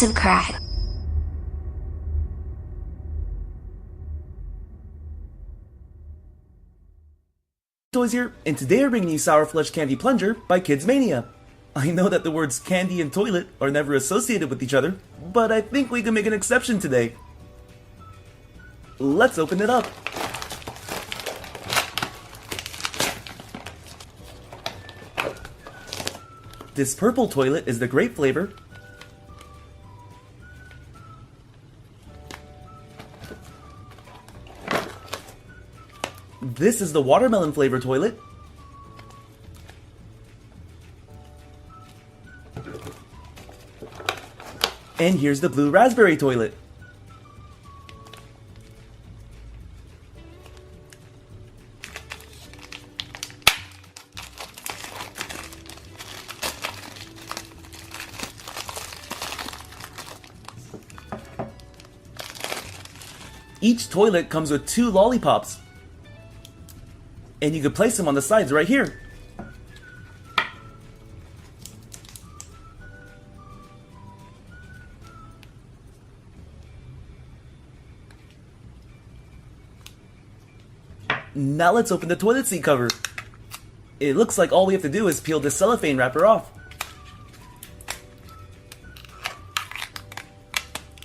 subscribe. Toys here, and today we're bringing you Sour Flush Candy Plunger by Kidsmania. I know that the words candy and toilet are never associated with each other, but I think we can make an exception today. Let's open it up. This purple toilet is the grape flavor. This is the watermelon flavor toilet. And here's the blue raspberry toilet. Each toilet comes with 2 lollipops. And you can place them on the sides right here. Now let's open the toilet seat cover. It looks like all we have to do is peel the cellophane wrapper off.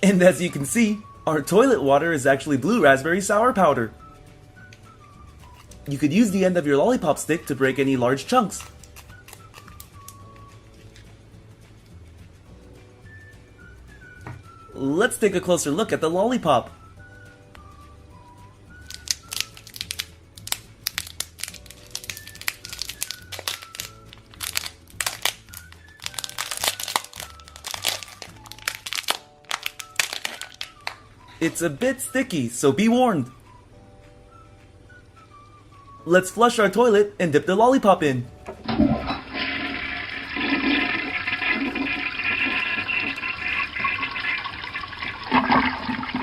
And as you can see, our toilet water is actually blue raspberry sour powder. You could use the end of your lollipop stick to break any large chunks. Let's take a closer look at the lollipop. It's a bit sticky, so be warned. Let's flush our toilet and dip the lollipop in.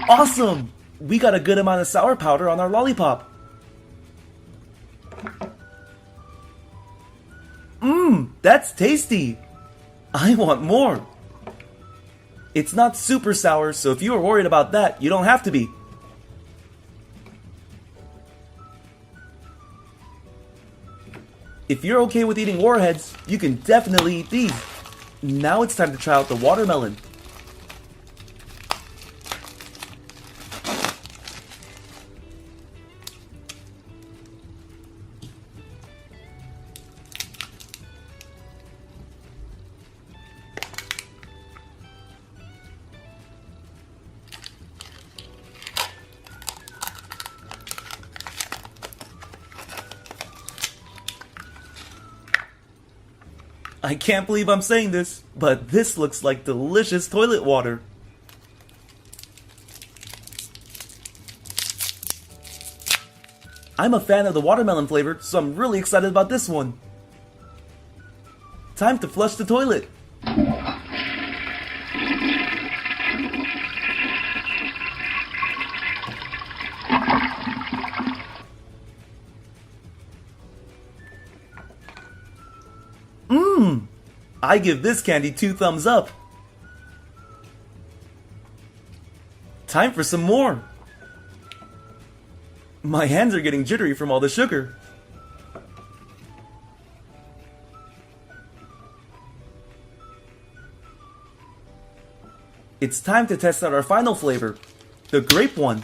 Awesome! We got a good amount of sour powder on our lollipop. That's tasty! I want more! It's not super sour, so if you are worried about that, you don't have to be. If you're okay with eating warheads, you can definitely eat these. Now it's time to try out the watermelon. I can't believe I'm saying this, but this looks like delicious toilet water. I'm a fan of the watermelon flavor, so I'm really excited about this one. Time to flush the toilet. I give this candy 2 thumbs up. Time for some more. My hands are getting jittery from all the sugar. It's time to test out our final flavor, the grape one.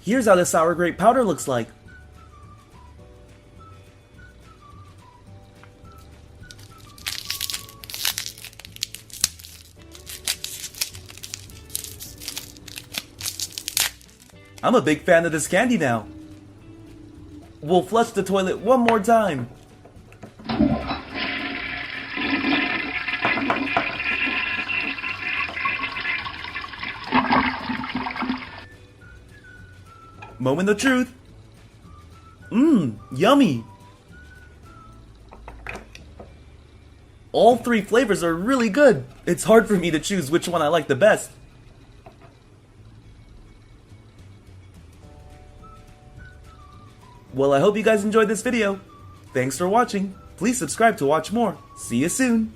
Here's how the sour grape powder looks like. I'm a big fan of this candy now. We'll flush the toilet one more time. Moment of truth. Yummy! All three flavors are really good. It's hard for me to choose which one I like the best. Well, I hope you guys enjoyed this video. Thanks for watching. Please subscribe to watch more. See you soon.